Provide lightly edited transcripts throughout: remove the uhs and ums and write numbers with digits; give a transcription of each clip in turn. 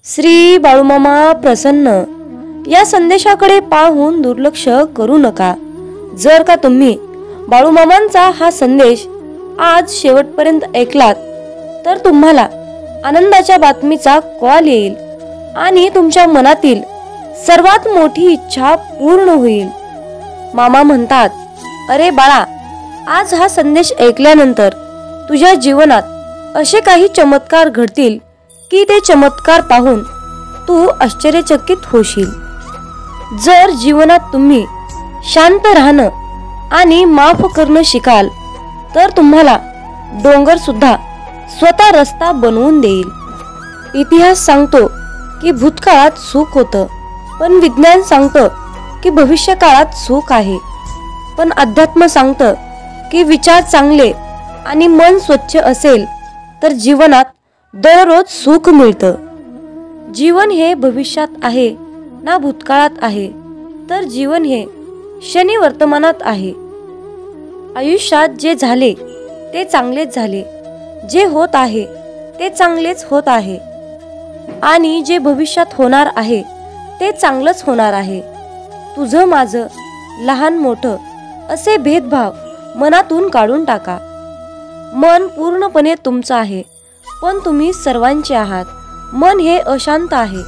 श्री बाळूमामा प्रसन्न या संदेशाकडे पाहून दुर्लक्ष करू नका। जर का तुम्ही बाळूमामांचा हा संदेश आज शेवटपर्यंत ऐकलात तर तुम्हाला आनंदाच्या बातमीचा कॉल येईल आणि तुमच्या मनातील सर्वात मोठी इच्छा पूर्ण होईल। मामा म्हणतात, अरे बाळा, आज हा संदेश ऐकल्यानंतर तुझ्या जीवनात असे काही चमत्कार घडतील की ते चमत्कार पाहून तू आश्चर्यचकित होशील। जर जीवनात तुम्ही शांत राहणं आणि माफ करणं शिकाल तर तुम्हाला डोंगर सुद्धा स्वतः रस्ता बनवून देईल। इतिहास सांगतो की भूतकाळात सुख होतं, पण विज्ञान सांगतं की भविष्यकाळात सुख आहे, पण अध्यात्म सांगतं की विचार चांगले आणि मन स्वच्छ असेल तर जीवनात दररोज सुख मिळतं। जीवन हे भविष्यात आहे ना भूतकाळात आहे, तर जीवन हे क्षणी वर्तमानात आहे। आयुष्यात जे झाले ते चांगलेच झाले, जे होत आहे ते चांगलेच होत आहे आणि जे भविष्यात होणार आहे ते चांगलंच होणार आहे। तुझं माझं, लहान मोठं असे भेदभाव मनातून काढून टाका। मन पूर्णपणे तुमचं आहे, पण तुम्ही सर्वांचे आहात। मन हे अशांत आहे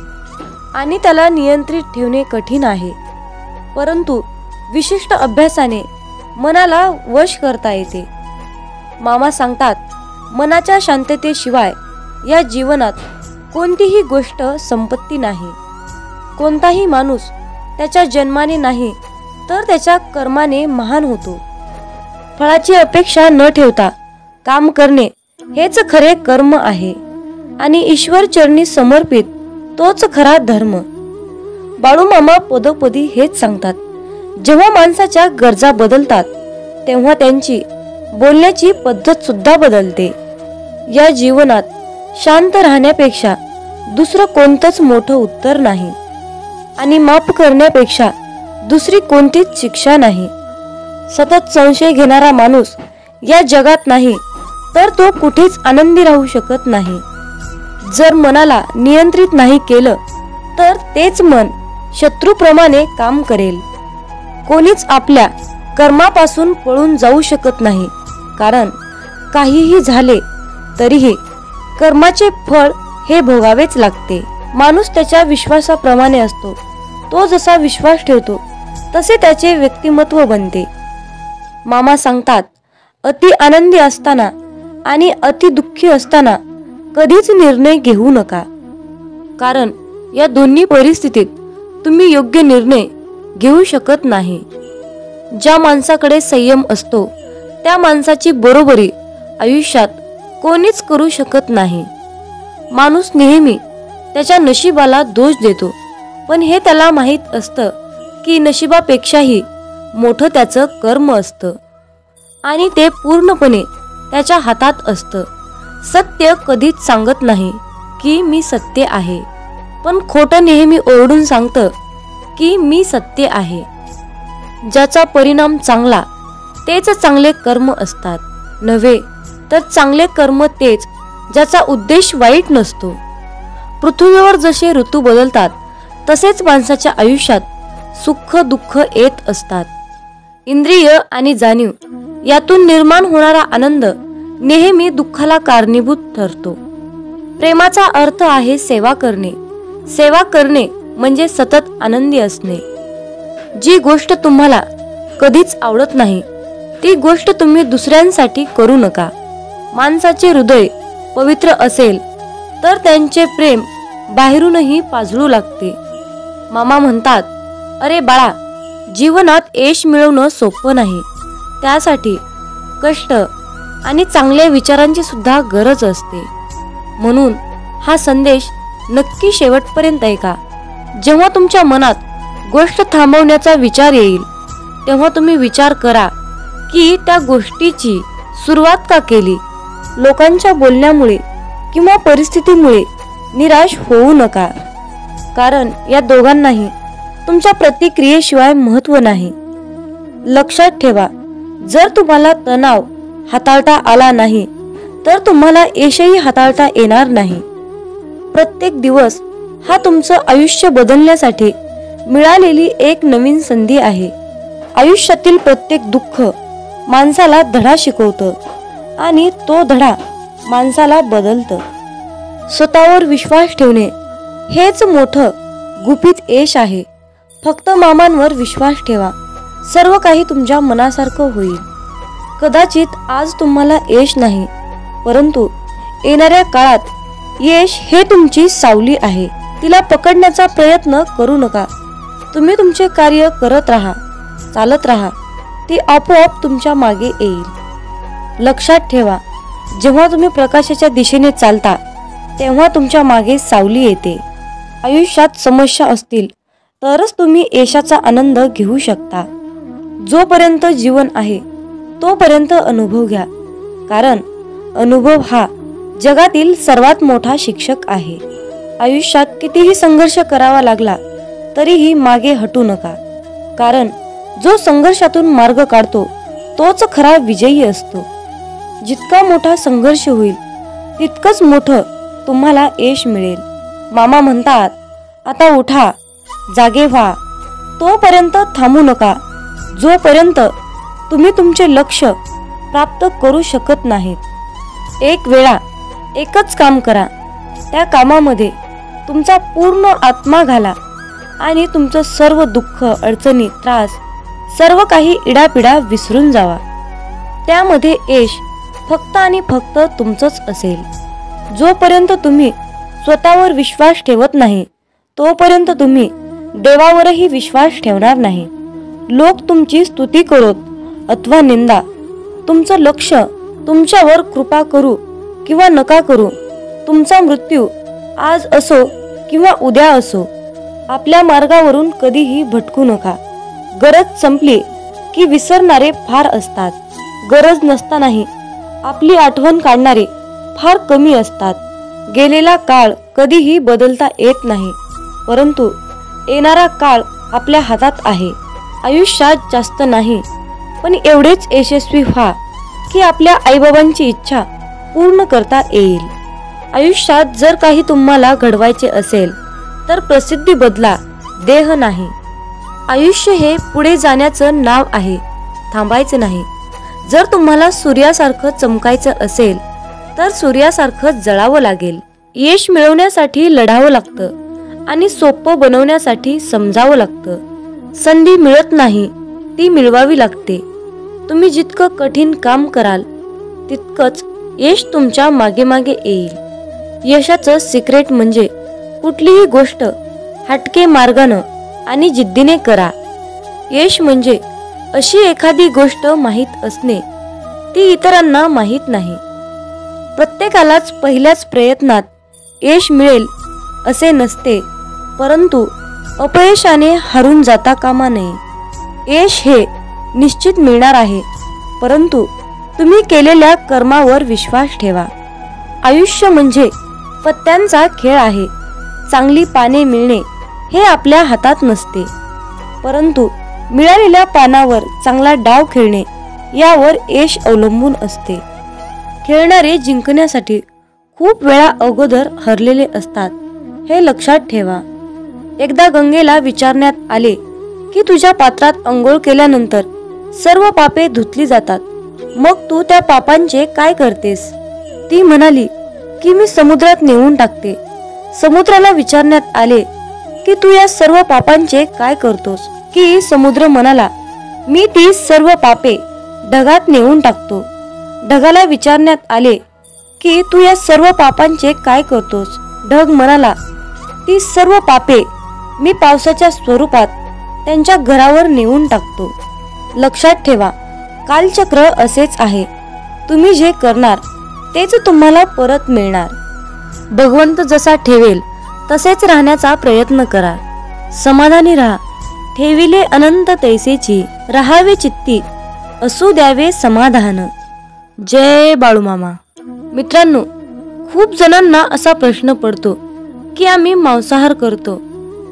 आणि त्याला नियंत्रित ठेवणे कठीण आहे, परंतु विशिष्ट अभ्यासाने मनाला वश करता येते। मामा सांगतात, मनाच्या शांततेशिवाय या जीवनात कोणतीही गोष्ट संपत्ती नाही। कोणताही माणूस त्याच्या जन्माने नाही तर त्याच्या कर्माने महान होतो। फळाची अपेक्षा न ठेवता काम करणे हेच खरे कर्म आहे आणि ईश्वर चरणी समर्पित तोच खरा धर्म। बाळूमामा पदोपदी हेच सांगतात, जेव्हा माणसाच्या गरजा बदलतात तेव्हा त्यांची बोलण्याची पद्धत सुद्धा बदलते। या जीवनात शांत राहण्यापेक्षा दुसरं कोणतंच मोठं उत्तर नाही आणि माफ करण्यापेक्षा दुसरी कोणतीच शिक्षा नाही। सतत संशय घेणारा माणूस या जगात नाही तर तो कुठेच आनंदी राहू शकत नाही। जर मनाला नियंत्रित नाही केलं तर तेच मन शत्रूप्रमाणे काम करेल। कोणीच आपल्या कर्मापासून पळून जाऊ शकत नाही, कारण काहीही झाले तरीही कर्माचे फळ हे भोगावेच लागते। माणूस त्याच्या विश्वासाप्रमाणे असतो, तो जसा विश्वास ठेवतो तसे त्याचे व्यक्तिमत्व बनते। मामा सांगतात, अति आनंदी असताना आणि अति दुःखी असताना कधीच निर्णय घेऊ नका, कारण या दोन्ही परिस्थितीत तुम्ही योग्य निर्णय घेऊ शकत नाही। ज्या माणसाकडे संयम असतो त्या माणसाची बरोबरी आयुष्यात कोणीच करू शकत नाही। माणूस नेहमी त्याच्या नशिबाला दोष देतो, पण हे त्याला माहीत असतं की नशिबापेक्षाही मोठं त्याचं कर्म असतं आणि ते पूर्णपणे त्याच्या हातात असतं। सत्य कधीच सांगत नाही की मी सत्य आहे, पण खोटं नेहमी ओरडून सांगतं की मी सत्य आहे। ज्याचा परिणाम चांगला तेच चांगले कर्म असतात, नव्हे तर चांगले कर्म तेच ज्याचा उद्देश वाईट नसतो। पृथ्वीवर जसे ऋतू बदलतात तसेच माणसाच्या आयुष्यात सुख दुःख येत असतात। इंद्रिय आणि जाणीव यातून निर्माण होणारा आनंद नेहमी दुःखाला कारणीभूत ठरतो। प्रेमाचा अर्थ आहे सेवा करणे। सेवा करणे म्हणजे सतत आनंदी असणे। जी गोष्ट तुम्हाला कधीच आवडत नाही ती गोष्ट तुम्ही दुसऱ्यांसाठी करू नका। माणसाचे हृदय पवित्र असेल तर त्यांचे प्रेम बाहेरूनही पाजळू लागते। मामा म्हणतात, अरे बाळा, जीवनात यश मिळवणं सोपं नाही, त्यासाठी कष्ट आणि चांगल्या विचारांची सुद्धा गरज असते। म्हणून हा संदेश नक्की शेवटपर्यंत ऐका। जेव्हा तुमच्या मनात गोष्ट थांबवण्याचा विचार येईल तेव्हा तुम्ही विचार करा की त्या गोष्टीची सुरुवात का केली। लोकांच्या बोलण्यामुळे किंवा परिस्थितीमुळे निराश होऊ नका, कारण या दोघांनाही तुमच्या प्रतिक्रियेशिवाय महत्त्व नाही। लक्षात ठेवा, जर तुम्हाला तणाव हाताळता आला नाही तर तुम्हाला यशही हाताळता येणार नाही। प्रत्येक दिवस हा तुमचं आयुष्य बदलण्यासाठी मिळालेली एक नवीन संधी आहे. आयुष्यातील प्रत्येक दुःख माणसाला धडा शिकवतं आणि तो धडा माणसाला बदलतं. स्वतःवर विश्वास ठेवणे हेच मोठं गुपित यश आहे. फक्त मामांवर विश्वास ठेवा, सर्व काही तुमच्या मनासारखं होईल. कदाचित आज तुम्हाला यश नाही, परंतु येणाऱ्या काळात यश हे तुमची सावली आहे. तिला पकडण्याचा प्रयत्न करू नका. तुम्ही तुमचे कार्य करत राहा, चालत राहा, ती आपोआप तुमच्या मागे येईल. लक्षात ठेवा, जेव्हा तुम्ही प्रकाशाच्या दिशेने चालता तेव्हा तुमच्या मागे सावली येते. आयुष्यात समस्या असतील तरच तुम्ही यशाचा आनंद घेऊ शकता. जोपर्यंत जीवन आहे तोपर्यंत अनुभव घ्या, कारण अनुभव हा जगातील सर्वात मोठा शिक्षक आहे. आयुष्यात कितीही संघर्ष करावा लागला तरीही मागे हटू नका, कारण जो संघर्षातून मार्ग काढतो तोच खरा विजयी असतो. जितका मोठा संघर्ष होईल तितकंच मोठं तुम्हाला यश मिळेल. मामा म्हणतात, आता उठा, जागे व्हा. तोपर्यंत थांबू नका जोपर्यंत तुम्ही तुमचे लक्ष्य प्राप्त करू शकत नाहीत. एक वेळा एकच काम करा, त्या कामामध्ये तुमचा पूर्ण आत्मा घाला आणि तुमचं सर्व दुःख, अडचणी, त्रास, सर्व काही इडापिडा विसरून जावा. त्यामध्ये यश फक्त आणि फक्त तुमचंच असेल. जोपर्यंत तुम्ही स्वतःवर विश्वास ठेवत नाही तोपर्यंत तुम्ही देवावरही विश्वास ठेवणार नाही. लोक तुमची स्तुती करोत अथवा निंदा, तुमचं लक्ष तुमच्यावर कृपा करू किंवा नका करू, तुमचा मृत्यू आज असो किंवा उद्या असो, आपल्या मार्गावरून कधीही भटकू नका. गरज संपली की विसरणारे फार असतात, गरज नसतानाही आपली आठवण काढणारे फार कमी असतात. गेलेला काळ कधीही बदलता येत नाही, परंतु येणारा काळ आपल्या हातात आहे. आयुष्यात जास्त नाही, पण एवढेच यशस्वी व्हा की आपल्या आईबाबांची इच्छा पूर्ण करता येईल. आयुष्यात जर काही तुम्हाला घडवायचे असेल तर प्रसिद्धी बदला, देह नाही. आयुष्य हे पुढे जाण्याचं नाव आहे, थांबायचं नाही. जर तुम्हाला सूर्यासारखं चमकायचं असेल तर सूर्यासारखं जळावं लागेल. यश मिळवण्यासाठी लढावं लागतं आणि सोपं बनवण्यासाठी समजावं लागतं. संधी मिळत नाही, ती मिळवावी लागते. तुम्ही जितकं कठीण काम कराल तितकंच यश तुमच्या मागे मागे येईल. यशाचं सिक्रेट म्हणजे कुठलीही गोष्ट हटके मार्गानं आणि जिद्दीने करा. यश म्हणजे अशी एखादी गोष्ट माहीत असणे, ती इतरांना माहीत नाही. प्रत्येकालाच पहिल्याच प्रयत्नात यश मिळेल असे नसते, परंतु अपयशाने हारून जाता कामा नये. यश हे निश्चित मिळणार आहे, परंतु तुम्ही केलेल्या कर्मावर विश्वास ठेवा. आयुष्य म्हणजे पत्त्यांचा खेळ आहे. चांगली पाने मिळणे हे आपल्या हातात नसते, परंतु मिळालेल्या पानावर चांगला डाव खेळणे यावर यश अवलंबून असते. खेळणारे जिंकण्यासाठी खूप वेळा अगोदर हरलेले असतात, हे लक्षात ठेवा. एकदा गंगेला विचारण्यात आले की तुझ्या पात्रात अंघोळ केल्यानंतर सर्व पापे धुतली जातात, मग तू त्या पापांचे काय करतेस? ती म्हणाली की मी समुद्रात नेऊन टाकते. समुद्राला विचारण्यात आले की तू या सर्व पापांचे काय करतोस? की समुद्र म्हणाला, मी ती सर्व पापे ढगात नेऊन टाकतो. ढगाला विचारण्यात आले की तू या सर्व पापांचे काय करतोस? ढग म्हणाला, ती सर्व पापे मी पावसाच्या स्वरूपात त्यांच्या घरावर नेऊन टाकतो. लक्षात ठेवा, कालचक्र असेच आहे. तुम्ही जे करणार तेच तुम्हाला परत मिळणार. भगवंत जसा ठेवेल तसेच राहण्याचा प्रयत्न करा. समाधानी राहा, ठेविले अनंत तैसेची, राहावे चित्ती, असू द्यावे समाधान. जय बाळूमामा. मित्रांनो, खूप जणांना असा प्रश्न पडतो की आम्ही मांसाहार करतो,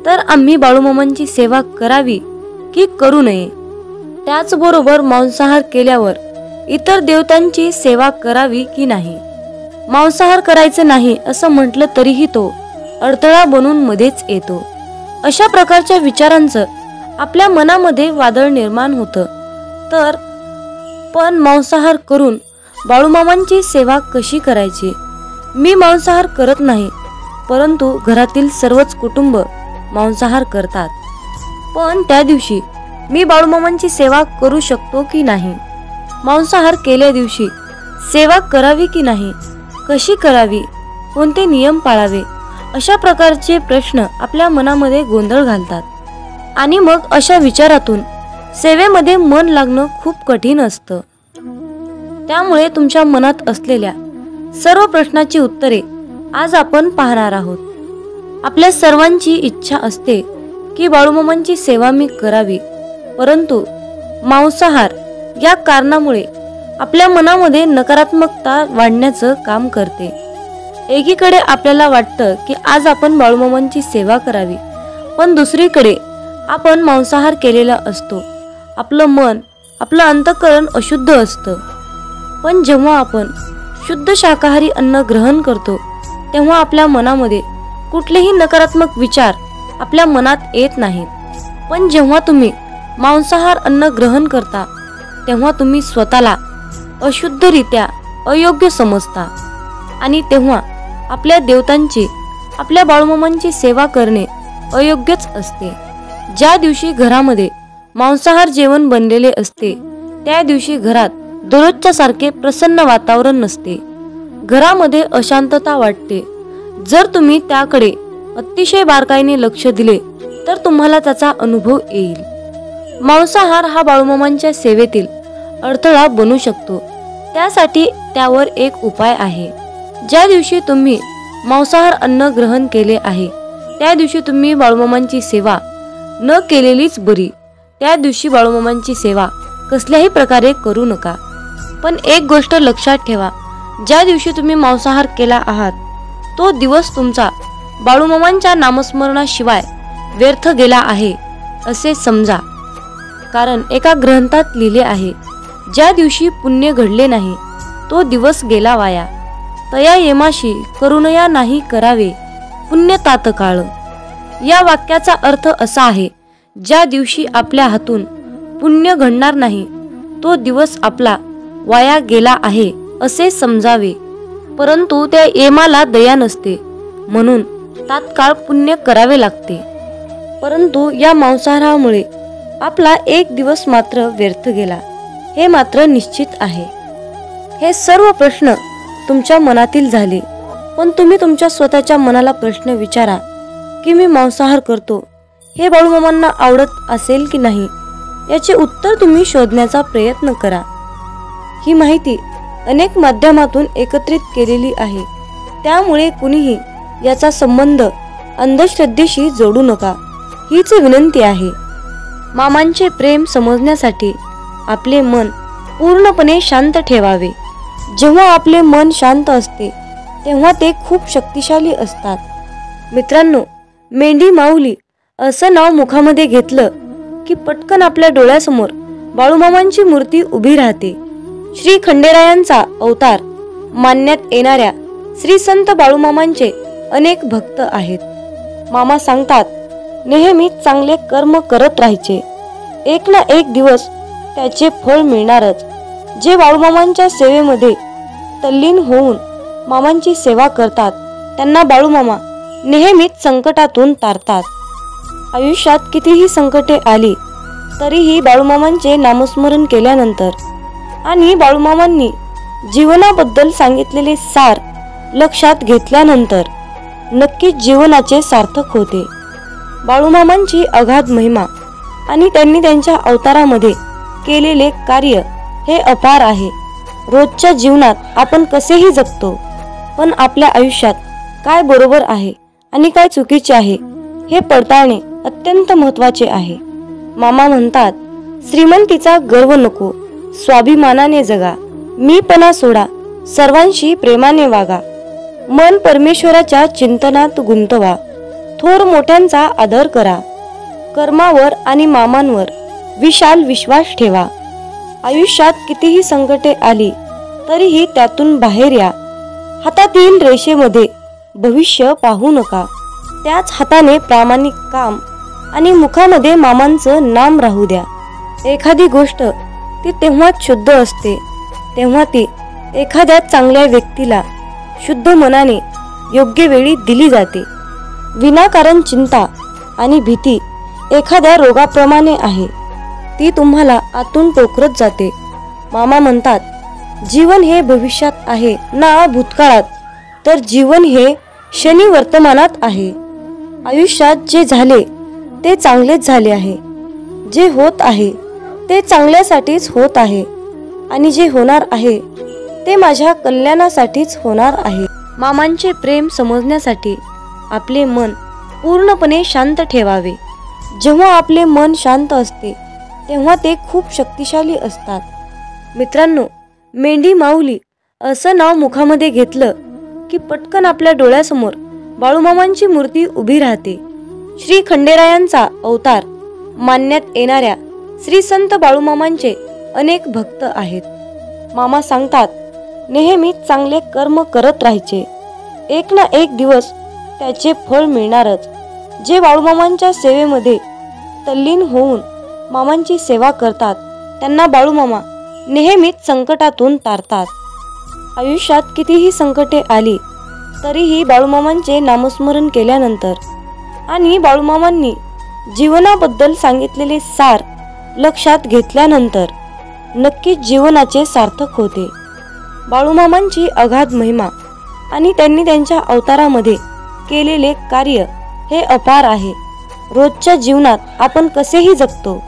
तर आम्ही बाळूमामांची सेवा करावी की करू नये? त्याचबरोबर मांसाहार केल्यावर इतर देवतांची सेवा करावी की नाही? मांसाहार करायचं नाही असं म्हटलं तरीही तो अडथळा बनून मध्येच येतो. अशा प्रकारच्या विचारांचं आपल्या मनामध्ये वादळ निर्माण होतं. तर पण मांसाहार करून बाळूमामांची सेवा कशी करायची? मी मांसाहार करत नाही, परंतु घरातील सर्वच कुटुंब मांसाहार करतात. पण त्या दिवशी मी बाळूमामांची सेवा करू शकतो की नाही? मांसाहार केल्या दिवशी सेवा करावी की नाही? कशी करावी? कोणते नियम पाळावे? अशा प्रकारचे प्रश्न आपल्या मनामध्ये गोंधळ घालतात. आणि मग अशा विचारातून सेवेमध्ये मन लागणं खूप कठीण असतं. त्यामुळे तुमच्या मनात असलेल्या सर्व प्रश्नाची उत्तरे आज आपण पाहणार आहोत. आपल्या सर्वांची इच्छा असते की बाळूमामांची सेवा मी करावी, परंतु मांसाहार या कारणामुळे आपल्या मनामध्ये नकारात्मकता वाढण्याचं काम करते. एकीकडे आपल्याला वाटतं की आज आपण बाळूमामांची सेवा करावी, पण दुसरीकडे आपण मांसाहार केलेला असतो. आपलं मन, आपलं अंतःकरण अशुद्ध असतं. पण जेव्हा आपण शुद्ध शाकाहारी अन्न ग्रहण करतो, तेव्हा आपल्या मनामध्ये कुठलेही नकारात्मक विचार आपल्या मनात येत नाहीत. पण जेव्हा तुम्ही मांसाहार अन्न ग्रहण करता, तेव्हा तुम्ही स्वतःला अशुद्धरित्या अयोग्य समजता. आणि तेव्हा आपल्या देवतांची, आपल्या बाळूमामांची सेवा करणे अयोग्यच असते. ज्या दिवशी घरामध्ये मांसाहार जेवण बनलेले असते, त्या दिवशी घरात दररोजच्या सारखे प्रसन्न वातावरण नसते. घरामध्ये अशांतता वाटते. जर तुम्ही त्याकडे अतिशय बारकाईने लक्ष दिले तर तुम्हाला त्याचा अनुभव येईल. मांसाहार हा बाळूमामांच्या सेवेतील अडथळा बनू शकतो. त्यासाठी त्यावर एक उपाय आहे. ज्या दिवशी तुम्ही मांसाहार अन्न ग्रहण केले आहे, त्या दिवशी तुम्ही बाळूमामांची सेवा न केलेलीच बरी. त्या दिवशी बाळूमामांची सेवा कसल्याही प्रकारे करू नका. पण एक गोष्ट लक्षात ठेवा, ज्या दिवशी तुम्ही मांसाहार केला आहात, तो दिवस तुमचा बाळूमामांच्या नामस्मरणाशिवाय व्यर्थ गेला आहे असे समजा. कारण एका ग्रंथात लिहिले आहे, ज्या दिवशी पुण्य घडले नाही, तो दिवस गेला वाया. तया येमाशी करुणया नाही करावे पुण्य तात्काळ. या वाक्याचा अर्थ असा आहे, ज्या दिवशी आपल्या हातून पुण्य घडणार नाही, तो दिवस आपला वाया गेला आहे असे समजावे. परंतु त्या येमाला दया नसते, म्हणून तात्काळ पुण्य करावे लागते. परंतु या मांसाहारामुळे आपला एक दिवस मात्र व्यर्थ गेला, हे मात्र निश्चित आहे. हे सर्व प्रश्न तुमच्या मनातील झाले. पण तुम्ही तुमच्या स्वतःच्या मनाला प्रश्न विचारा की मी मांसाहार करतो, हे बाळूमामांना आवडत असेल की नाही, याचे उत्तर तुम्ही शोधण्याचा प्रयत्न करा. ही माहिती अनेक माध्यमातून एकत्रित केलेली आहे, त्यामुळे कुणीही याचा संबंध अंधश्रद्धेशी जोडू नका, हीच विनंती आहे. मामांचे प्रेम समजण्यासाठी आपले मन पूर्णपणे शांत ठेवावे. जेव्हा आपले मन शांत असते, तेव्हा ते खूप शक्तिशाली असतात. मित्रांनो, मेंढी माऊली असं नाव मुखामध्ये घेतलं की पटकन आपल्या डोळ्यासमोर बाळूमामांची मूर्ती उभी राहते. श्री खंडेरायांचा अवतार मानण्यात येणाऱ्या श्री संत बाळूमामांचे अनेक भक्त आहेत. मामा सांगतात, नेहमी चांगले कर्म करत राहायचे, एक ना एक दिवस त्याचे फळ मिळणारच. जे बाळूमामांच्या सेवेमध्ये तल्लीन होऊन मामांची सेवा करतात, त्यांना बाळूमामा नेहमीच संकटातून तारतात. आयुष्यात कितीही संकटे आली तरीही बाळूमामांचे नामस्मरण केल्यानंतर आणि बाळूमामांनी जीवनाबद्दल सांगितलेले सार लक्षात घेतल्यानंतर नक्कीच जीवनाचे सार्थक होते. बाळूमामांची अगाध महिमा आणि त्यांनी त्यांच्या अवतारामध्ये केलेले कार्य हे अपार आहे. रोजच्या जीवनात आपण कसेही जगतो, पण आपल्या आयुष्यात काय बरोबर आहे आणि काय चुकीचे आहे हे पडताळणे अत्यंत महत्त्वाचे आहे. मामा म्हणतात, श्रीमंतीचा गर्व नको, स्वाभिमानाने जगा, मीपणा सोडा, सर्वांशी प्रेमाने वागा, मन परमेश्वराच्या चिंतनात गुंतवा, थोर मोठ्यांचा आदर करा, कर्मावर आणि मामांवर विशाल विश्वास ठेवा. आयुष्यात कितीही संकटे आली तरीही त्यातून बाहेर या. हातातील रेषेमध्ये भविष्य पाहू नका, त्याच हाताने प्रामाणिक काम आणि मुखामध्ये मामांचं नाम राहू द्या. एखादी गोष्ट ती तेव्हाच शुद्ध असते तेव्हा ती एखाद्या चांगल्या व्यक्तीला शुद्ध मनाने योग्य वेळी दिली जाते. विनाकारण चिंता आणि भीती एखाद्या रोगाप्रमाणे आहे, ती तुम्हाला आतून टोकरत जाते. मामा म्हणतात, जीवन हे भविष्यात आहे ना भूतकाळात, तर जीवन हे क्षणी वर्तमानात आहे. आयुष्यात जे झाले ते चांगलेच झाले आहे, जे होत आहे ते चांगल्यासाठीच होत आहे आणि जे होणार आहे ते माझ्या कल्याणासाठीच होणार आहे. मामांचे प्रेम समजण्यासाठी आपले मन पूर्णपणे शांत ठेवावे. जेव्हा आपले मन शांत असते तेव्हा ते खूप शक्तिशाली असतात. मित्रांनो, मेंढी माऊली असं नाव मुखामध्ये घेतलं की पटकन आपल्या डोळ्यासमोर बाळूमामांची मूर्ती उभी राहते. श्री खंडेरायांचा अवतार मानण्यात येणाऱ्या श्री संत बाळूमामांचे अनेक भक्त आहेत. मामा सांगतात, नेहमी चांगले कर्म करत राहायचे, एक ना एक दिवस त्याचे फळ मिळणारच. जे बाळूमामांच्या सेवेमध्ये तल्लीन होऊन मामांची सेवा करतात त्यांना बाळूमामा नेहमीच संकटातून तारतात. आयुष्यात कितीही संकटे आली तरीही बाळूमामांचे नामस्मरण केल्यानंतर आणि बाळूमामांनी जीवनाबद्दल सांगितलेले सार लक्षात घेतल्यानंतर नक्कीच जीवनाचे सार्थक होते. बाळूमामांची अगाध महिमा आणि त्यांनी त्यांच्या अवतारामध्ये केलेले कार्य हे अपार आहे. रोजच्या जीवनात आपण कसेही जगतो,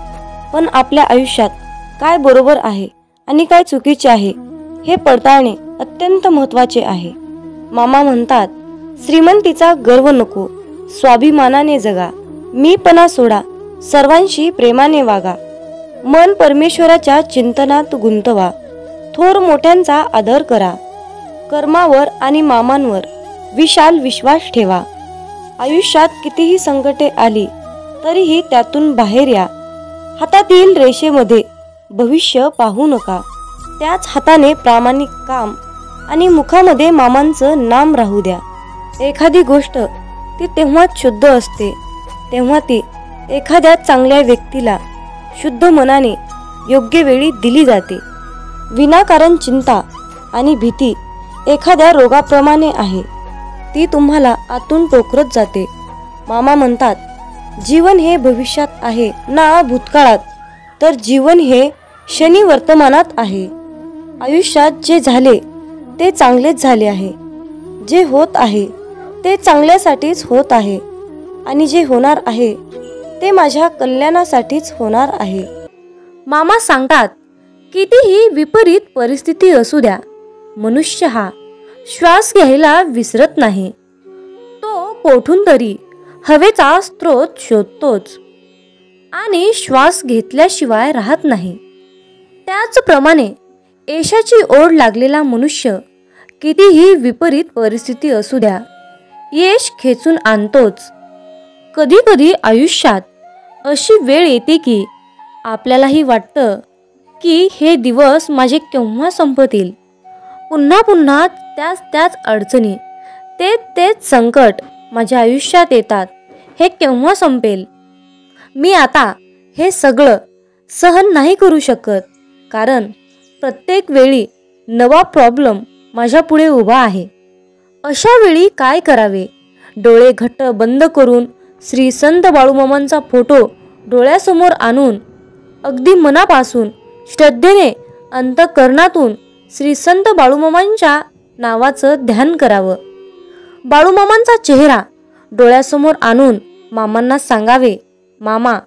पण आपल्या आयुष्यात काय बरोबर आहे आणि काय चुकीचे आहे हे पडताळणे अत्यंत महत्त्वाचे आहे. मामा म्हणतात, श्रीमंतीचा गर्व नको, स्वाभिमानाने जगा, मीपणा सोडा, सर्वांशी प्रेमाने वागा, मन परमेश्वराच्या चिंतनात गुंतवा, थोर मोठ्यांचा आदर करा, कर्मावर आणि मामांवर विशाल विश्वास ठेवा. आयुष्यात कितीही संकटे आली तरीही त्यातून बाहेर या. हातातील रेषेमध्ये भविष्य पाहू नका, त्याच हाताने प्रामाणिक काम आणि मुखामध्ये मामांचं नाम राहू द्या. एखादी गोष्ट ती तेव्हाच शुद्ध असते तेव्हा ती एखाद्या चांगल्या व्यक्तीला शुद्ध मनाने योग्य वेळी दिली जाते. विनाकारण चिंता आणि भीती एखाद्या रोगाप्रमाणे आहे, ती तुम्हाला आतून टोकरत जाते. मामा म्हणतात, जीवन हे भविष्यात आहे ना भूतकाळात, तर जीवन हे क्षणी वर्तमानात आहे. आयुष्यात जे झाले ते चांगलेच झाले आहे, जे होत आहे ते चांगल्यासाठीच होत आहे आणि जे होणार आहे ते माझ्या कल्याणासाठीच होणार आहे. मामा सांगतात, कितीही विपरीत परिस्थिती असू द्या, मनुष्य हा श्वास घ्यायला विसरत नाही. तो कोठून तरी हवेचा स्रोत शोधतोच आणि श्वास घेतल्याशिवाय राहत नाही. त्याचप्रमाणे यशाची ओढ लागलेला मनुष्य कितीही विपरीत परिस्थिती असू द्या, यश खेचून आणतोच. कधी कधी आयुष्यात अशी वेळ येते की आपल्यालाही वाटतं की हे दिवस माझे केव्हा संपतील. पुन्हा पुन्हा त्याच अडचणी, तेच संकट माझ्या आयुष्यात येतात. हे केव्हा संपेल? मी आता हे सगळं सहन नाही करू शकत, कारण प्रत्येक वेळी नवा प्रॉब्लेम माझ्या पुढे उभा आहे. अशा वेळी काय करावे? डोळे घट्ट बंद करून श्री संत बाळूमामांचा फोटो डोळ्यासमोर आणून अगदी मनापासून श्रद्धेने अंतःकरणातून श्री संत बाळूमामांच्या नावाचं ध्यान करावं. बाळूमामांचा चेहरा डोळ्यासमोर आणून मामांना सांगावे, मामा,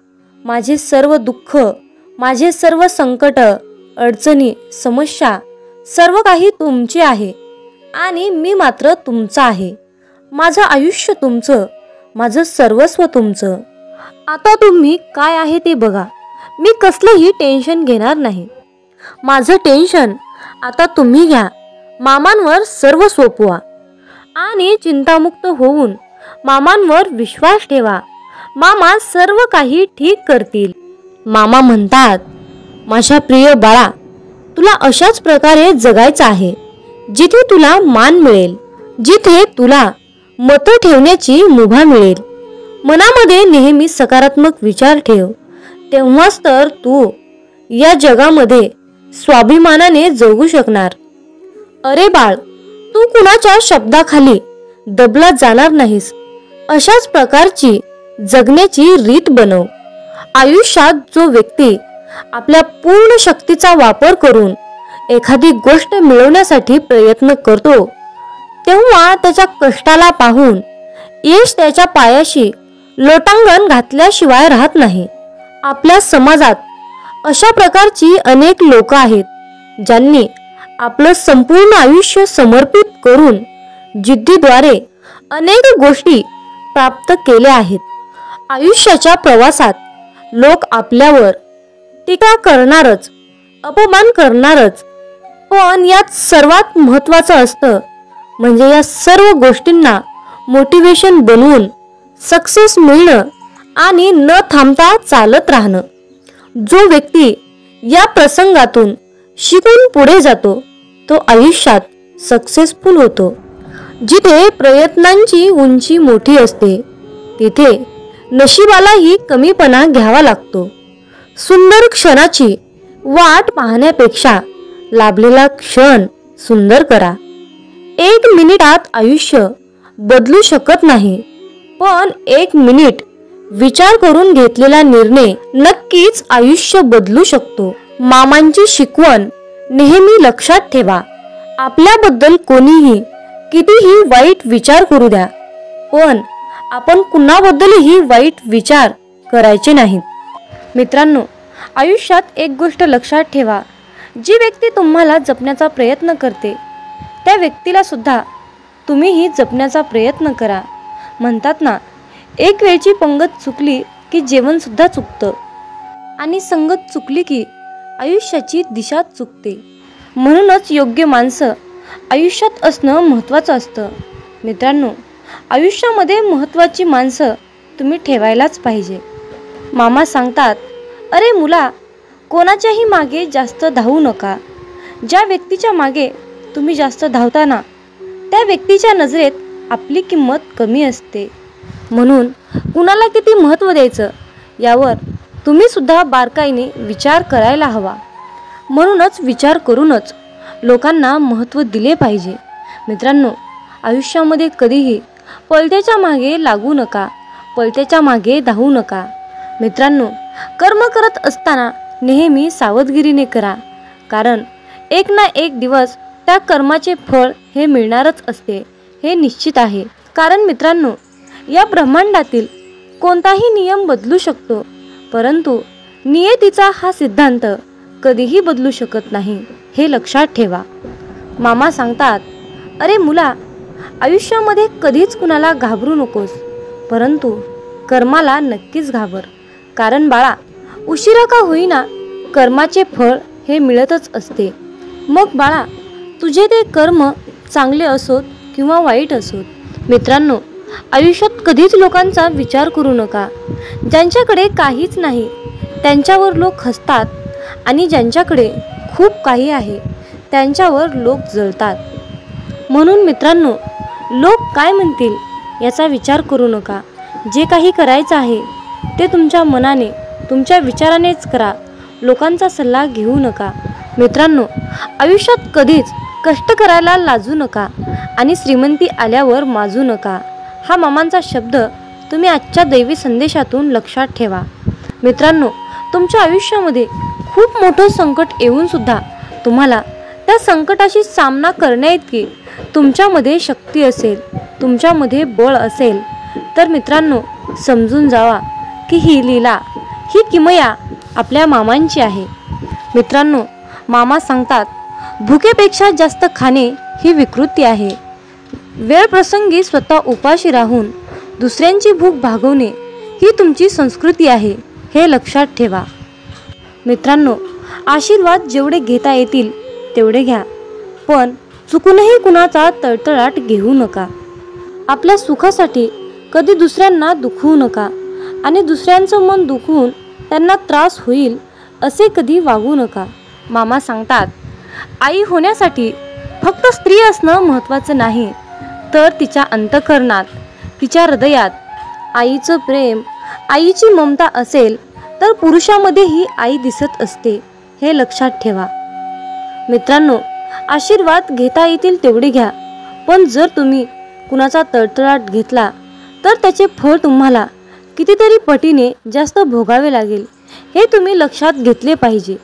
माझे सर्व दुःख, माझे सर्व संकट, अडचणी, समस्या सर्व काही तुमचे आहे आणि मी मात्र तुमचा आहे. माझं आयुष्य तुमचं, माझं सर्वस्व तुमचं. आता तुम्ही काय आहे ते बघा. मी कसलंही टेन्शन घेणार नाही. माझं टेन्शन आता तुम्ही घ्या. मामांवर सर्व सोपवा आणि चिंतामुक्त होऊन मामांवर विश्वास ठेवा. मामा सर्व काही ठीक करतील. मामा म्हणतात, माझ्या प्रिय बाळा, तुला अशाच प्रकारे जगायचं आहे जिथे तुला मान मिळेल, जिथे तुला मतं ठेवण्याची मुभा मिळेल. मनामध्ये नेहमी सकारात्मक विचार ठेव, तेव्हाच तर तू या जगामध्ये स्वाभिमानाने जगू शकणार. अरे बाळ, तू कुणाच्या शब्दाखाली दबला जाणार नाहीस. अशाच प्रकारची जगण्याची रीत बनव. आयुष्यात जो व्यक्ती आपल्या पूर्ण शक्तीचा वापर करून एखादी गोष्ट मिळवण्यासाठी प्रयत्न करतो, तेव्हा त्याच्या कष्टाला पाहून यश त्याच्या पायाशी लोटांगण घातल्याशिवाय राहत नाही. आपल्या समाजात अशा प्रकारची अनेक लोक आहेत, ज्यांनी आपलं संपूर्ण आयुष्य समर्पित करून जिद्दीद्वारे अनेक गोष्टी प्राप्त केल्या आहेत. आयुष्याच्या प्रवासात लोक आपल्यावर टीका करणारच, अपमान करणारच, पण यात सर्वात महत्त्वाचं असतं म्हणजे या सर्व गोष्टींना मोटिवेशन बनवून सक्सेस मिळणं आणि न थांबता चालत राहणं. जो व्यक्ती या प्रसंगातून शिकून पुढे जातो तो आयुष्यात सक्सेसफुल होतो. जिथे प्रयत्नांची उंची मोठी असते तिथे नशिबालाही कमीपणा घ्यावा लागतो. सुंदर क्षणाची वाट पाहण्यापेक्षा लाभलेला क्षण सुंदर करा. 1 मिनिटात आयुष्य बदलू शकत नाही, पण 1 मिनिट विचार करून घेतलेला निर्णय नक्कीच आयुष्य बदलू शकतो. मामांची शिकवण नेहमी लक्षात ठेवा. आपल्याबद्दल कोणीही कितीही वाईट विचार करू द्या, पण आपण कुणाबद्दलही वाईट विचार करायचे नाहीत. मित्रांनो, आयुष्यात एक गोष्ट लक्षात ठेवा, जी व्यक्ती तुम्हाला जपण्याचा प्रयत्न करते त्या व्यक्तीला सुद्धा तुम्हीही जपण्याचा प्रयत्न करा. म्हणतात ना, एक वेळची पंगत चुकली की जेवण सुद्धा चुकतं आणि संगत चुकली की आयुष्याची दिशा चुकते. म्हणूनच योग्य माणसं आयुष्यात असणं महत्त्वाचं असतं. मित्रांनो, आयुष्यामध्ये महत्त्वाची माणसं तुम्ही ठेवायलाच पाहिजे. मामा सांगतात, अरे मुला, कोणाच्याही मागे जास्त धावू नका. ज्या व्यक्तीच्या मागे तुम्ही जास्त धावता ना, त्या व्यक्तीच्या नजरेत आपली किंमत कमी असते. म्हणून कुणाला किती महत्त्व द्यायचं यावर तुम्ही सुद्धा बारकाईने विचार करायला हवा. म्हणूनच विचार करूनच लोकांना महत्त्व दिले पाहिजे. मित्रांनो, आयुष्यामध्ये कधीही पलत्याच्या मागे लागू नका, पलत्याच्या मागे धावू नका. मित्रांनो, कर्म करत असताना नेहमी सावधगिरीने करा, कारण एक ना एक दिवस त्या कर्माचे फळ हे मिळणारच असते, हे निश्चित आहे. कारण मित्रांनो, या ब्रह्मांडातील कोणताही नियम बदलू शकतो, परंतु नियतीचा हा सिद्धांत कधीही बदलू शकत नाही, हे लक्षात ठेवा. मामा सांगतात, अरे मुला, आयुष्यामध्ये कधीच कुणाला घाबरू नकोस, परंतु कर्माला नक्कीच घाबर. कारण बाळा, उशिरा का होईना कर्माचे फळ हे मिळतच असते. मग बाळा, तुझे ते कर्म चांगले असोत किंवा वाईट असोत. मित्रांनो, आयुष्यात कधीच लोकांचा विचार करू नका. ज्यांच्याकडे काहीच नाही त्यांच्यावर लोक हसतात आणि ज्यांच्याकडे खूप काही आहे त्यांच्यावर लोक जळतात. म्हणून मित्रांनो, लोक काय म्हणतील याचा विचार करू नका. जे काही करायचं आहे ते तुमच्या मनाने, तुमच्या विचारानेच करा. लोकांचा सल्ला घेऊ नका. मित्रांनो, आयुष्यात कधीच कष्ट करायला लाजू नका आणि श्रीमंती आल्यावर माजू नका. हा मामांचा शब्द तुम्ही आजच्या दैवी संदेशातून लक्षात ठेवा. मित्रांनो, तुमच्या आयुष्यामध्ये खूप मोठं संकट येऊन सुद्धा तुम्हाला त्या संकटाशी सामना करण्याइतकी तुमच्यामध्ये शक्ती असेल, तुमच्यामध्ये बळ असेल, तर मित्रांनो समजून जावा की ही लीला, ही किमया आपल्या मामांची आहे. मित्रांनो, मामा सांगतात, भुकेपेक्षा जास्त खाणे ही विकृती आहे. वेळ प्रसंगी स्वतः उपाशी राहून दुसऱ्यांची भूक भागवणे ही तुमची संस्कृती आहे, हे लक्षात ठेवा. मित्रांनो, आशीर्वाद जेवढे घेता येतील तेवढे घ्या, पण चुकूनही कुणाचा तळतळाट घेऊ नका. आपल्या सुखासाठी कधी दुसऱ्यांना दुखवू नका आणि दुसऱ्यांचं मन दुखवून त्यांना त्रास होईल असे कधी वागू नका. मामा सांगतात, आई होण्यासाठी फक्त स्त्री असणं महत्त्वाचं नाही, तर तिच्या अंतःकरणात, तिच्या हृदयात आईचं प्रेम, आईची ममता असेल तर पुरुषामध्येही आई दिसत असते, हे लक्षात ठेवा. मित्रांनो, आशीर्वाद घेता येतील तेवढे घ्या, पण जर तुम्ही कुणाचा तळतळाट घेतला तर त्याचे फळ तुम्हाला कितीतरी पटीने जास्त भोगावे लागेल, हे तुम्ही लक्षात घेतले पाहिजे.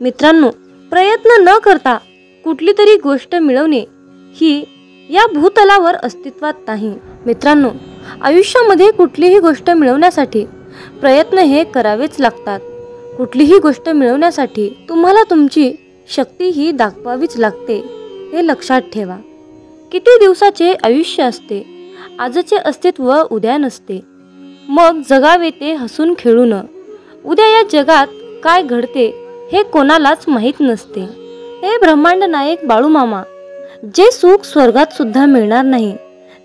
मित्रांनो, प्रयत्न न करता कुठली तरी गोष्ट मिळवणे ही या भूतलावर अस्तित्वात नाही. मित्रांनो, आयुष्यामध्ये कुठलीही गोष्ट मिळवण्यासाठी प्रयत्न हे करावेच लागतात. कुठलीही गोष्ट मिळवण्यासाठी तुम्हाला तुमची शक्ती ही दाखवावीच लागते, हे लक्षात ठेवा. किती दिवसाचे आयुष्य असते, आजचे अस्तित्व उद्या नसते. मग जगावे ते हसून खेळून. उद्या या जगात काय घडते हे कोणालाच माहीत नसते. हे ब्रह्मांड नायक बाळूमामा, जे सुख स्वर्गात सुद्धा मिळणार नाही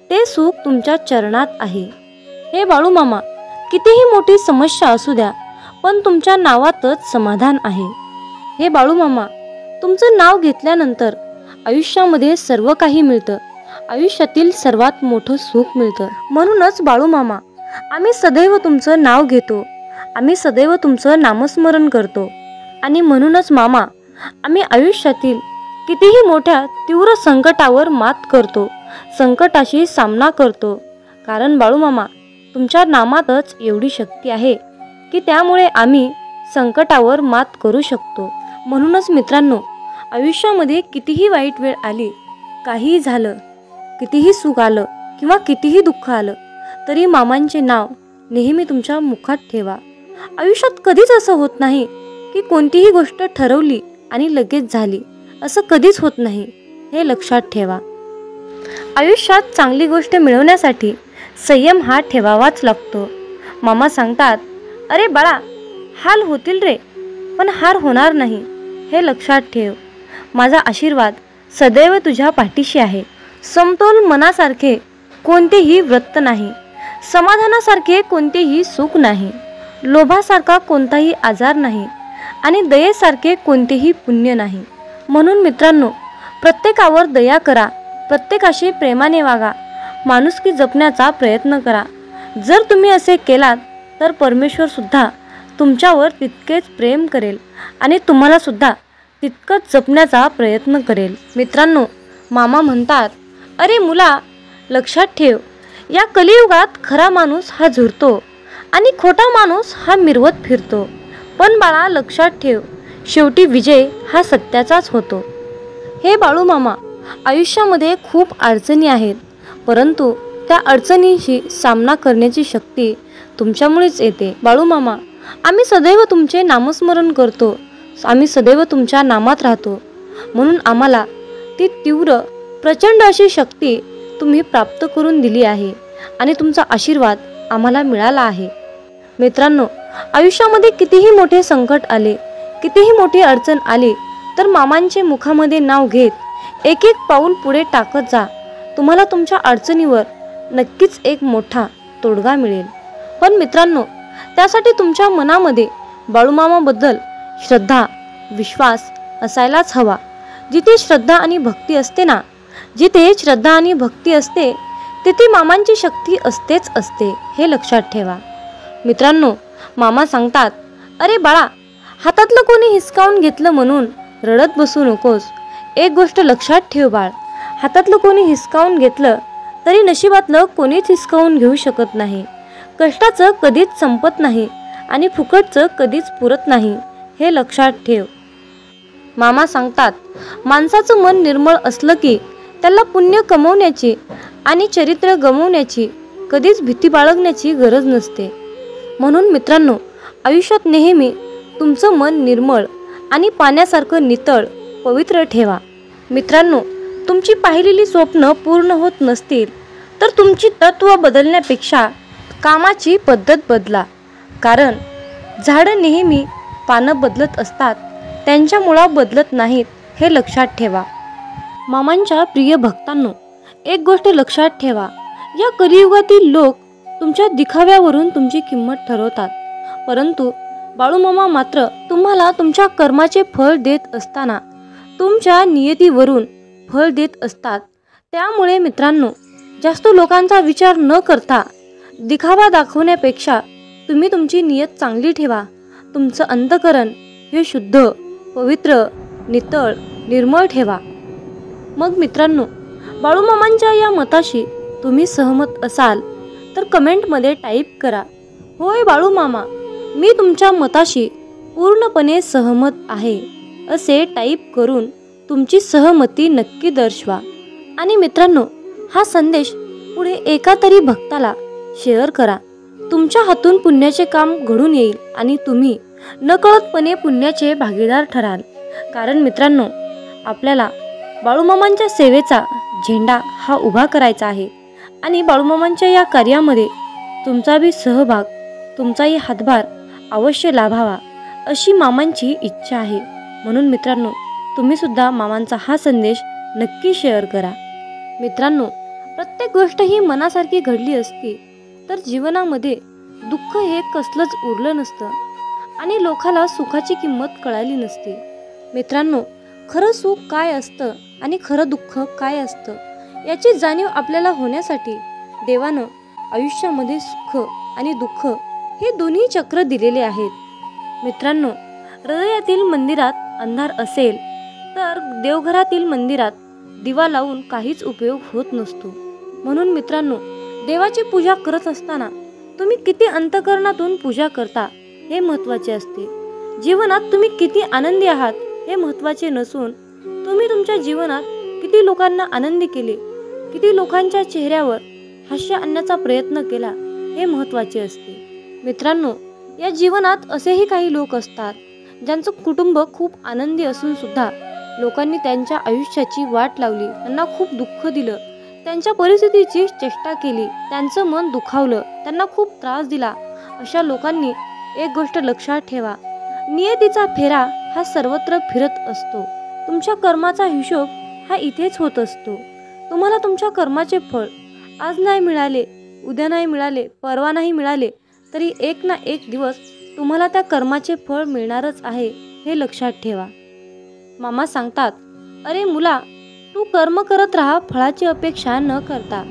ते सुख तुमच्या चरणात आहे. हे बाळूमामा, कितीही मोठी समस्या असू द्या, पण तुमच्या नावातच समाधान आहे. हे बाळूमामा, तुमचं नाव घेतल्यानंतर आयुष्यामध्ये सर्व काही मिळतं, आयुष्यातील सर्वात मोठं सुख मिळतं. म्हणूनच बाळूमामा, आम्ही सदैव तुमचं नाव घेतो, आम्ही सदैव तुमचं नामस्मरण करतो. आणि म्हणूनच मामा, आम्ही आयुष्यातील कितीही मोठ्या तीव्र संकटावर मात करतो, संकटाशी सामना करतो. कारण बाळूमामा, तुमच्या नामातच एवढी शक्ती आहे की त्यामुळे आम्ही संकटावर मात करू शकतो. म्हणूनच मित्रांनो, आयुष्यामध्ये कितीही वाईट वेळ आली, काहीही झालं, कितीही सुख आलं किंवा कितीही दुःख आलं, तरी मामांचे नाव नेहमी तुमच्या मुखात ठेवा. आयुष्यात कधीच असं होत नाही की कोणतीही गोष्ट ठरवली आणि लगेच झाली, असं कधीच होत नाही, हे लक्षात ठेवा. आयुष्यात चांगली गोष्ट मिळवण्यासाठी संयम हा ठेवावाच लागतो. मामा सांगतात, अरे बाळा, हाल होतील रे, पण हार होणार नाही, हे लक्षात ठेव. माझा आशीर्वाद सदैव तुझ्या पाठीशी आहे. समतोल मनासारखे कोणतेही व्रत नाही, समाधानासारखे कोणतेही सुख नाही, लोभासारखा कोणताही आजार नाही आणि दयेसारखे कोणतेही पुण्य नाही. म्हणून मित्रांनो, प्रत्येकावर दया करा, प्रत्येकाशी प्रेमाने वागा, माणुसकी जपण्याचा प्रयत्न करा. जर तुम्ही असे केलात तर परमेश्वर सुद्धा तुमच्यावर तितकेच प्रेम करेल आणि तुम्हाला सुद्धा तितकंच जपण्याचा प्रयत्न करेल. मित्रांनो, मामा म्हणतात, अरे मुला, लक्षात ठेव, या कलियुगात खरा माणूस हा झुरतो आणि खोटा माणूस हा मिरवत फिरतो. पण बाळा, लक्षात ठेव, शेवटी विजय हा सत्याचाच होतो. हे बाळूमामा, आयुष्यामध्ये खूप अडचणी आहेत, परंतु त्या अडचणींशी सामना करण्याची शक्ती तुमच्यामुळेच येते. बाळूमामा, आम्ही सदैव तुमचे नामस्मरण करतो, आम्ही सदैव तुमच्या नामात राहतो. म्हणून आम्हाला ती तीव्र प्रचंड अशी शक्ती तुम्ही प्राप्त करून दिली आहे आणि तुमचा आशीर्वाद आम्हाला मिळाला आहे. मित्रांनो, आयुष्यामध्ये कितीही मोठे संकट आले, कितीही मोठी अडचण आली, तर मामांचे मुखामध्ये नाव घेत एक एक पाऊल पुढे टाकत जा. तुम्हाला तुमच्या अडचणीवर नक्कीच एक मोठा तोडगा मिळेल. पण मित्रांनो, त्यासाठी तुमच्या मनामध्ये बाळूमामाबद्दल श्रद्धा, विश्वास असायलाच हवा. जिथे श्रद्धा आणि भक्ती असते ना, जिथे श्रद्धा आणि भक्ती असते, तिथे मामांची शक्ती असतेच असते, हे लक्षात ठेवा. मित्रांनो, मामा सांगतात, अरे बाळा, हातातलं कोणी हिसकावून घेतलं म्हणून रडत बसू नकोस. एक गोष्ट लक्षात ठेव बाळ, हातातलं कोणी हिसकावून घेतलं तरी नशिबातलं कोणीच हिसकावून घेऊ शकत नाही. कष्टाचं कधीच संपत नाही आणि फुकटचं कधीच पुरत नाही, हे लक्षात ठेव. मामा सांगतात, माणसाचं मन निर्मळ असलं की त्याला पुण्य कमवण्याची आणि चरित्र गमवण्याची कधीच भीती बाळगण्याची गरज नसते. म्हणून मित्रांनो, आयुष्यात नेहमी तुमचं मन निर्मळ आणि पाण्यासारखं नितळ पवित्र ठेवा. मित्रांनो, तुमची पाहिलेली स्वप्न पूर्ण होत नसतील तर तुमची तत्त्व बदलण्यापेक्षा कामाची पद्धत बदला. कारण झाडं नेहमी पानं बदलत असतात, त्यांच्या मुळा बदलत नाहीत, हे लक्षात ठेवा. मामांच्या प्रिय भक्तांनो, एक गोष्ट लक्षात ठेवा, या कलियुगातील लोक तुमच्या दिखाव्यावरून तुमची किंमत ठरवतात, परंतु बाळूमामा मात्र तुम्हाला तुमच्या कर्माचे फळ देत असताना तुमच्या नियतीवरून फळ देत असतात. त्यामुळे मित्रांनो, जास्त लोकांचा विचार न करता दिखावा दाखवण्यापेक्षा तुम्ही तुमची नियत चांगली ठेवा. तुमचं अंतःकरण हे शुद्ध, पवित्र, नितळ, निर्मळ ठेवा. मग मित्रांनो, बाळूमामांच्या या मताशी तुम्ही सहमत असाल तर कमेंटमध्ये टाईप करा, होय बाळूमामा, मी तुमच्या मताशी पूर्णपणे सहमत आहे, असे टाईप करून तुमची सहमती नक्की दर्शवा. आणि मित्रांनो, हा संदेश पुढे एका तरी भक्ताला शेअर करा. तुमच्या हातून पुण्याचे काम घडून येईल आणि तुम्ही नकळतपणे पुण्याचे भागीदार ठराल. कारण मित्रांनो, आपल्याला बाळूमामांच्या सेवेचा झेंडा हा उभा करायचा आहे आणि बाळूमामांच्या या कार्यामध्ये तुमचा बी सहभाग, तुमचाही हातभार अवश्य लाभावा अशी मामांची इच्छा आहे. म्हणून मित्रांनो, तुम्ही सुद्धा मामांचा हा संदेश नक्की शेअर करा. मित्रांनो, प्रत्येक गोष्ट ही मनासारखी घडली असती तर जीवनामध्ये दुःख हे कसलंच उरलं नसतं आणि लोकाला सुखाची किंमत कळाली नसती. मित्रांनो, खरं सुख काय असतं आणि खरं दुःख काय असतं याची जाणीव आपल्याला होण्यासाठी देवानं आयुष्यामध्ये सुख आणि दुःख हे दोन्ही चक्र दिलेले आहेत. मित्रांनो, हृदयातील मंदिरात अंधार असेल तर देवघरातील मंदिरात दिवा लावून काहीच उपयोग होत नसतो. म्हणून मित्रांनो, देवाची पूजा करत असताना तुम्ही किती अंतःकरणातून पूजा करता हे महत्त्वाचे असते. जीवनात तुम्ही किती आनंदी आहात हे महत्त्वाचे नसून तुम्ही तुमच्या जीवनात किती लोकांना आनंदी केले, किती लोकांच्या चेहऱ्यावर हास्य आणण्याचा प्रयत्न केला हे महत्त्वाचे असते. मित्रांनो, या जीवनात असेही काही लोक असतात ज्यांचं कुटुंब खूप आनंदी असून सुद्धा लोकांनी त्यांच्या आयुष्याची वाट लावली, त्यांना खूप दुःख दिलं, त्यांच्या परिस्थितीची चेष्टा केली, त्यांचं मन दुखावलं, त्यांना खूप त्रास दिला. अशा लोकांनी एक गोष्ट लक्षात ठेवा, नियतीचा फेरा हा सर्वत्र फिरत असतो. तुमच्या कर्माचा हिशोब हा इथेच होत असतो. तुम्हाला तुमच्या कर्माचे फळ आज नाही मिळाले, उद्या नाही मिळाले, परवा नाही मिळाले तरी एक ना एक दिवस तुम्हाला त्या कर्माचे फळ मिळणारच आहे, हे लक्षात ठेवा. मामा सांगतात, अरे मुला, तू कर्म करत राहा फळाची अपेक्षा न करता.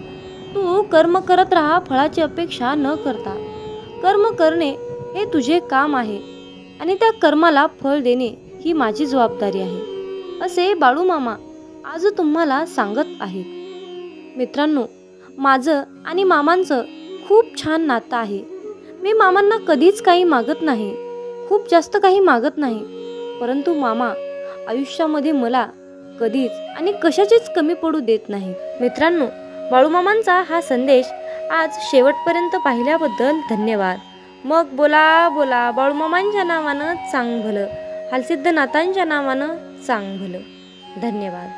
तू कर्म करत राहा फळाची अपेक्षा न करता. कर्म करणे हे तुझे काम आहे आणि त्या कर्माला फळ देणे ही माझी जबाबदारी आहे, असे बाळूमामा आज तुम्हाला सांगत आहेत. मित्रांनो, माझं आणि मामांचं खूप छान नातं आहे. मी मामांना कधीच काही मागत नाही, खूप जास्त काही मागत नाही, परंतु मामा आयुष्यामध्ये मला कधीच आणि कशाचीच कमी पडू देत नाही. मित्रांनो, बाळूमामांचा हा संदेश आज शेवटपर्यंत पाहिल्याबद्दल धन्यवाद. मग बोला बोला बाळूमामांच्या नावानं चांग भलं, हालसिद्ध नाथांच्या नावानं चांग भलं. धन्यवाद.